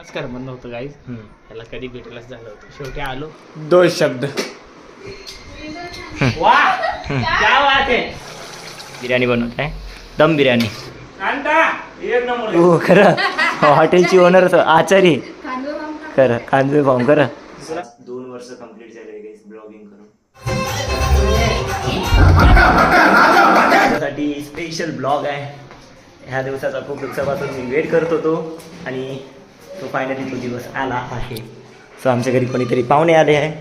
आम्हालाच करमत नव्हतं गाईज. त्याला कधी भेटेलच झालं होतं. शेवटी आलो. 2 शब्द. वाह क्या बात आहे. बिर्याणी बनवत आहे, दम बिर्याणी. कांता एक नंबर. हो खरं, हॉटेलची ओनर आचारी खरं, कांदे फॉर्म खरं. 2 वर्ष कंप्लीट झाले गाईस ब्लॉगिंग करून. त्यासाठी स्पेशल ब्लॉग आहे. ह्या दिवसाचा खूप दिवसापासून मी वेट करत होतो आणि तो फायनली तो दिवस आला आहे. सो आमच्या घरी कोणीतरी पाहुणे आले आहे.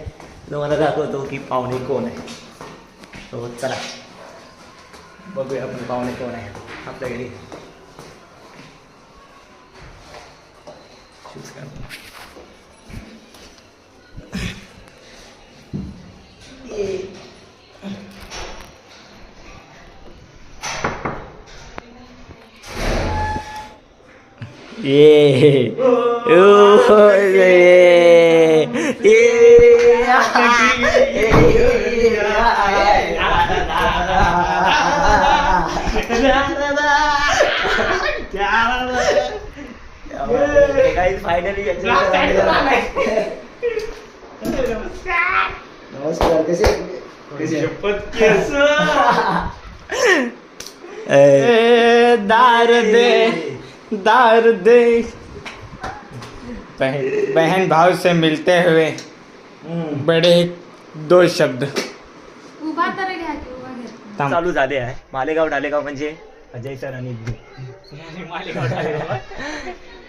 तुम्हाला दाखवतो की पाहुणे कोण आहे. तो चला बघूया आपण पाहुणे कोण आहे आपल्या घरी. चूज कर. ये फायनली नमस्कार. कसे दार दे बहन भाव से मिलते हुए बड़े 2 शब्द. चालू झाले आहे. मालेगाव ढालेगाव म्हणजे अजय सर आणि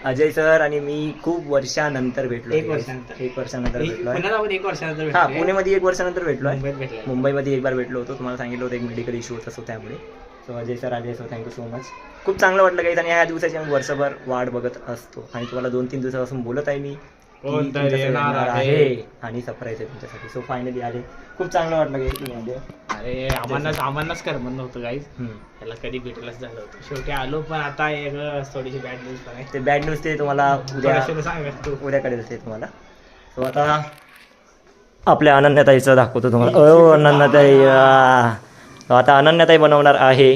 अजय सर आणि मी खूप वर्षानंतर भेटलो. 1 वर्षानंतर. 1 वर्षानंतर भेटलो. पुण्यात 1 वर्षानंतर हा, भेटलोय. पुण्यामध्ये 1 वर्षानंतर भेटलो. मुंबईत भेटलोय. मुंबईमध्ये 1 बार भेटलो होतो. तुम्हाला सांगितलं होतं एक मेडिकल इश्यू होता, सो त्यामुळे. So Ajay sir thank you so much. खूप चांगलं वाटलं काही. आणि ह्या दिवसाची आम्ही वर्षभर वाट बघत असतो आणि तुम्हाला 2-3 दिवसापासून बोलत आहे मी कोणतरी तुमच्यासाठी येणार येणार आहे. आहे आणि सरप्राईज आहे तुमच्यासाठी. सो फायनली आले. खूप चांगलं वाटलं काही तुम्ही. अरे आम्हालाच करमत नव्हतं गाईज. त्याला कधी भेटेलच झालं होतं. शेवटी आलो. पण आता एक थोडीशी बॅड न्यूज पण आहे. ते बॅड न्यूज ते तुम्हाला थोडंसं सांग तू. उद्याकडे ते तुम्हाला. सो आता आपल्या अनन्याताईचं दाखवतो तुम्हाला. अनन्याताई. So आता अनन्याताई बनवणार आहे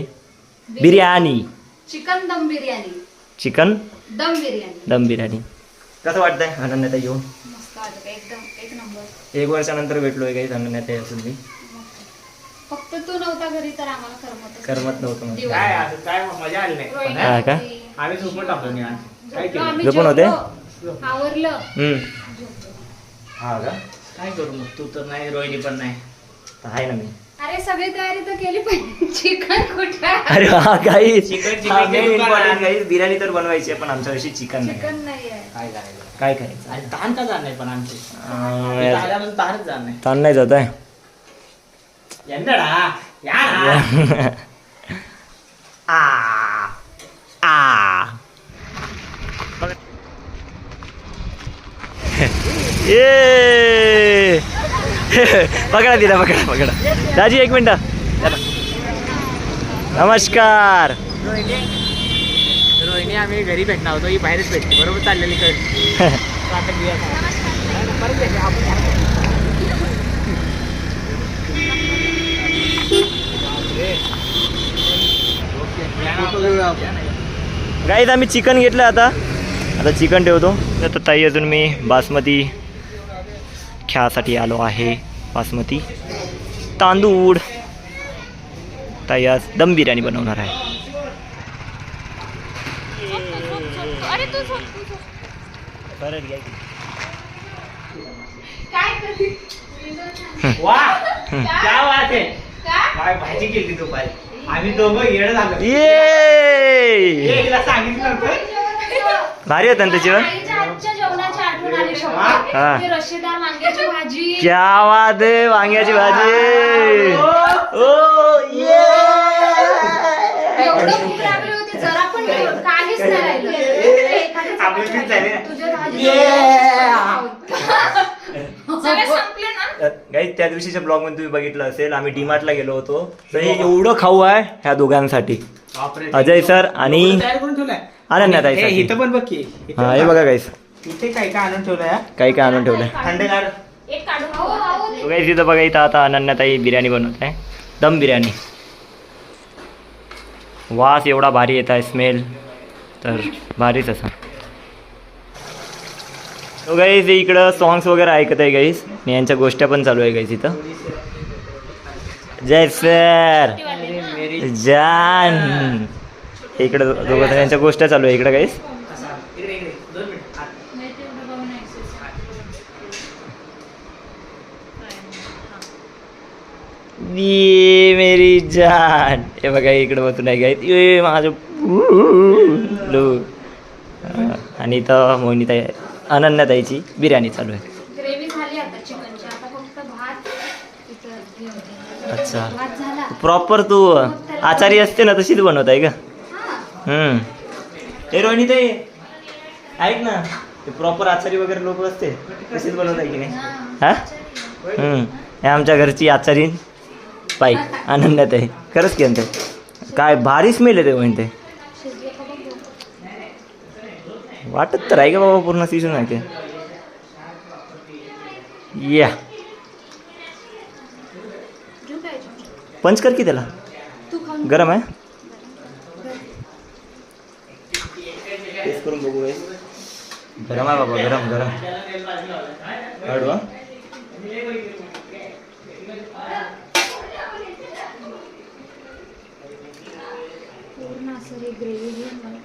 बिर्याणी. चिकन दम बिर्याणी. चिकन दम बिर्याणी. दम बिर्याणी. कसं वाटतंय अनन्याताई येऊन? मस्त वाटत एकदम एक नंबर. 1 वर्षानंतर भेटलोय काही अनन्याताई असून मी. फक्त तू नव्हता घरी तर आम्हाला करमत नव्हतं म्हणजे. काय असं काय मजा आली नाही पण, हा का? आम्ही झोपून टाकलो निवांत. काय केलं? आम्ही झोपून होते? आवरलं. हा का? काय करू मग. तू तर नाही, रोहिणी पण नाही. आहे ना मी. अरे सगळी तयारी तर केली पाहिजे. चिकन कुठे आहे? अरे हा काही चिकनची हा, बिर्याणी main पण important आहे. काही बिर्याणी तर बनवायची आहे पण आमच्याविषयी चिकन नाही. चिकन नाही आहे. काय करायचं. काय करायचं? अरे ताण का जात नाही पण आमची. यार, आल्यापासून ताणच जात नाही. ताण नाही जात आहे. यंदडा या ना. ये पकडा तिला, पकडा. दाजी 1 मिनिट. नमस्कार. रोहिणी आम्ही घरी भेटणार होतो. ही बाहेरच भेटली. बरोबर चाललेली कळ. परत भेटू आपण. गाईज आम्ही चिकन घेतलं. आता चिकन ठेवतो. आता ताई अजून मी बासमती ख्यासाठी आलो आहे. बासमती तांदूळ. ताई आज दम बिर्याणी बनवणार आहे. वाह क्या बात आहे. काय भाजी केली दुपारी. आम्ही दोघं येड झालो. ये हिला सांगितलं नव्हतं. भारी होतं ना त्याची पण. आईच्या आजच्या जेवणाची आठवण आली हा. शेवटी. ती रश्शेदार वांग्याची भाजी. क्या बात आहे. वांग्याची भाजी. ओ ये एवढं भूक लागली होती जरा पण काहीच नाही राहिलं. एखादी आपली चपाती पीठ झाली ना. तुझ्या भाजी सगळे संपले ना. गाईज त्या दिवशीच्या ब्लॉग मध्ये तुम्ही बघितलं असेल आम्ही डीमार्टला गेलो होतो. तर हे एवढं खाऊ आहे ह्या दोघांसाठी. बापरे. अजय सर आणि तयार करून ठेवलाय. अनन्याताईसाठी. इथं पण बघ की. हा हे बघा गाईस इथे काय काय आणून ठेवलंय. काही आणून ठेवलंय. थंडगार. एक काढून खाऊ. गाईस इथं बघा. इथं आता अनन्याताई बिर्याणी बनवत आहे. दम बिर्याणी. वास एवढा भारी येत आहे. स्मेल तर भारीच असा. तो गाईज इकडं सॉंग्स वगैरे ऐकत आहे गाईज आणि यांच्या गोष्टी पण चालू आहे गाईज इथं. जय सर जान इकडं दोघं यांच्या गोष्टी चालू आहे इकडं गाईज. ये मेरी जान हे बघा इकडं बसून आहे गाईज. ये माझं आणि इथं मोहिनीताई अनन्याताईची बिर्याणी चालू आहे. ग्रेव्ही झाली आता चिकनची, आता फक्त भात तिथं हे होते. अच्छा भात झाला. प्रॉपर तू आचारी असते ना तशीच बनवत आहे का? हा. हे रोहिणीताई ऐक ना, ते प्रॉपर आचारी वगैरे लोक असते तशीच बनवत आहे की नाही? हा हे आमच्या घरची आचारी पाई अनन्यात आहे. खरंच की ते काय भारी स्मेल आहे ते रोहिणीताई. शिजले का बघ. वाटत तर आहे का बाबा पूर्ण सीझन आहे ते. या घेऊ काय याच्यात? पंच कर की त्याला. तू खाऊन गरम आहे. टेस्ट करून बघू. गरम आहे बाबा, गरम गरम. हळू हा. पूर्ण असं हे ग्रेव्ही घेऊन मला.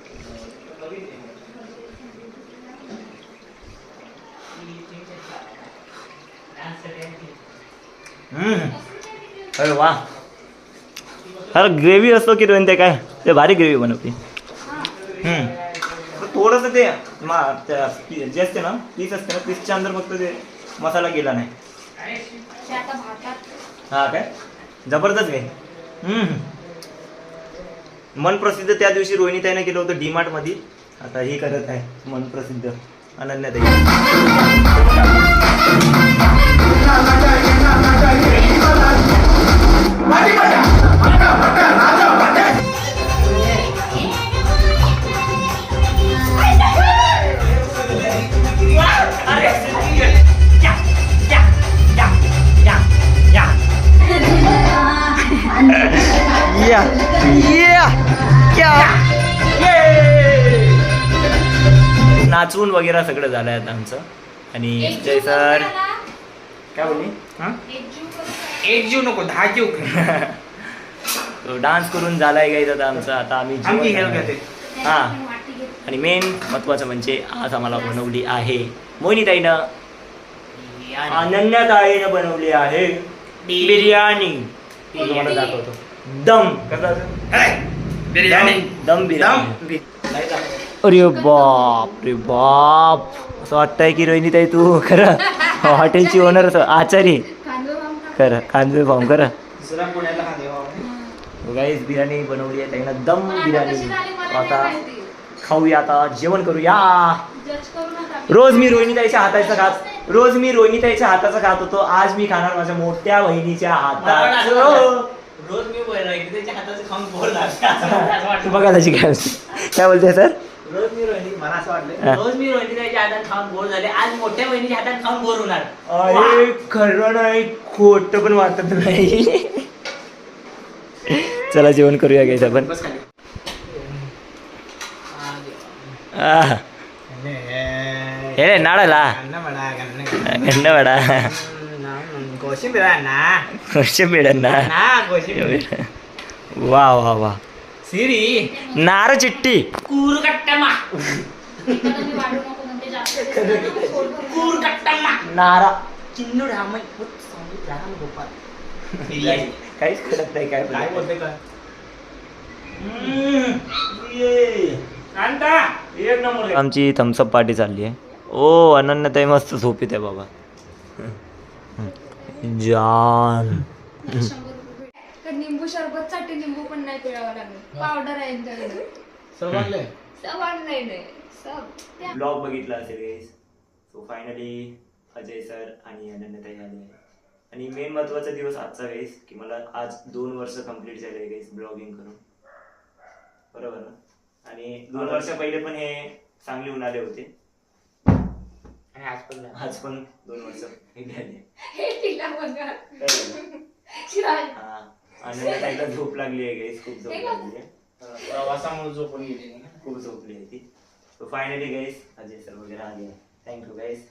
अरे वा. अरे ग्रेव्ही असतो की रोहिणी ते काय ते भारी ग्रेव्ही बनवते. थोडंसं ते जे असते ना पीस असते ना पीसच्या अंदर फक्त ते मसाला गेला नाही. ते आता भातात हा काय जबरदस्त आहे. मन प्रसिद्ध त्या दिवशी रोहिणीताईने केलं होतं डीमार्ट मध्ये. आता ही करत आहे मन प्रसिद्ध अनन्याताई. नाचून वगैरे सगळं झालंय आता आमचं. आणि जय सर काय बोलली? हां एक जीव नको 10 जीव कर. डान्स करून झालाय गाईज आता आमचं. आता आम्ही आमची जेवण हेल्प करणार. घेते. हां आणि मेन महत्वाचं म्हणजे आज आम्हाला बनवली आहे मोहिनीताईनं, अनन्याताईनं बनवली आहे बिर्याणी. तुम्हाला दाखवतो. दम बिर्याणी दम बिर्याणी. अरे बाप रे बाप. असं वाटतंय की रोहिणीताई तू खरं हॉटेलची ओनर आचारी कांदे भाव का? खरं कांदे पाहून खरं. दुसरा पुण्याला खाते बाबा. गाईज बिर्याणी बनवली आहे ताईनं दम आता बिर्याणी. कशी झाली मला नाही आता माहिती. खाऊया, आता जेवण करूया. जज करू नका. रोज मी रोहिणीताईच्या हाताचं खात होतो. आज मी खाणार माझ्या मोठ्या बहिणीच्या हाताचं. रोज मी त्याच्या हाताचं खाऊन बोल झालं. तू बघा त्याची काय बोलते सर. रोज मी रोहिणी मला असं हा. वाटलं रोज मी रोहिणीच्या हातात खाऊन बोर झाले, आज मोठ्या बहिणीच्या हातात खाऊन बोर होणार. अरे खरं नाही, खोट पण वाटत नाही. चला जेवण करूया गाईज आपण. बस खाली. आह. हे नाडाला गंड वडा कोशिंबीर ना वर्ष मिळेल ना. कोशिंबीर वा वा वा. सिरी नार चिट्टी कूरकट्टम्मा इकडं मी वाढू नको म्हणते जास्त. कूरकट्टम्मा नारा. चिन्नू रामय राम गोपाल बिर्याणी. काहीच कळत नाही काय काय बोलते का एक नंबर. आमची थम्सअप पार्टी चालली आहे. ओ अनन्याताई मस्त झोपीत आहे बाबा. जान 100 रुपये भेट. तर निंबू सरबत साठी निंबू पण नाही पिळावं लागेल. पावडर आहे त्यांच्याकडे. समजले सवाल नाही सब त्या. ब्लॉग बघितला असेल गाईस. सो फायनली अजय सर आणि अनन्याताई आले. आणि मेन महत्वाचा दिवस आजचा गाईस की मला आज 2 वर्ष कंप्लीट झाले गाईस ब्लॉगिंग करून. बरोबर ना. आणि 2 वर्ष पहिले पण हे सांगली उन्हाळे होते. आणि आज पण 2 वर्ष झाले. हे तिला बघा. हा अनन्याताईला झोप लागली आहे गाईस. खूप झोप लागली आहे. प्रवासामुळे झोपून गेली. खूप झोपली आहे ती. सो फायनली गाईस अजय सर वगैरे आले. थँक्यू गाईस.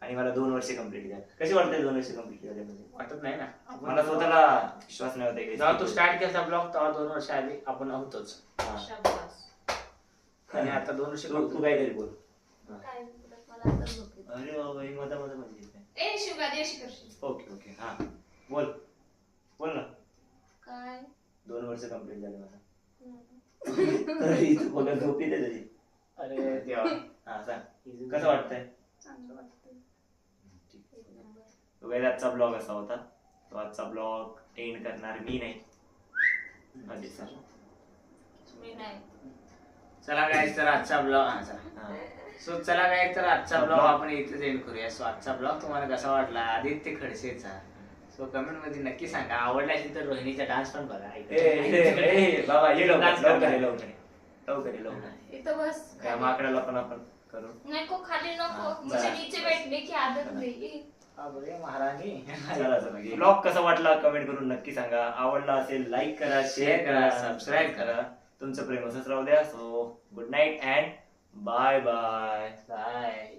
आणि मला 2 वर्ष कंप्लीट झाली. कशी वाटते 2 वर्ष कंप्लीट झाले म्हणजे? वाटत नाही ना मला स्वतःला विश्वास नाही होता जेव्हा तू guys. स्टार्ट केला ब्लॉग तेव्हा 2 वर्ष आधी आपण होतोच हा. शाबास. आणि आता 2 वर्ष तू काहीतरी बोल. काय बोलत मला आता झोप येते. अरे बाबा ही मधा म्हणजे ए शिवगा दे अशी करशील. ओके ओके हा बोल बोल ना. काय 2 वर्ष कंप्लीट झाले मला. हम्म. अरे इथं बघा झोप येते तुझी. अरे देवा हा सांग कसं वाटतंय? चांगलं वाटतं. एक नंबर. तो काही आजचा ब्लॉग असा होता. तो आजचा ब्लॉग एंड करणार मी नाही अजित सर. मी नाही. चला काय तर आजचा ब्लॉग हा. सो चला काय तर आजचा हा, ब्लॉग blog. आपण इथेच एंड करूया. सो आजचा ब्लॉग तुम्हाला कसा वाटला आदित्य खडसेचा सो कमेंट मध्ये नक्की सांगा. आवडला असेल तर रोहिणीचा डान्स पण बघा. बाबा ये लवकर Dance लवकर करणार. ये, लवकर ये. लवकर ये, लवकर ये. इथं बस. त्या माकडाला पण आपण करू. नको खाली हा, नको मुझे बस. नीचे बैठने की आदत नहीं. बरे महाराणी चला चला ब्लॉग कसा वाटला कमेंट करून नक्की सांगा. आवडला असेल लाईक करा, शेअर करा, सबस्क्राईब करा. तुमचं प्रेम असंच राहू द्या. So good night and bye bye. Bye.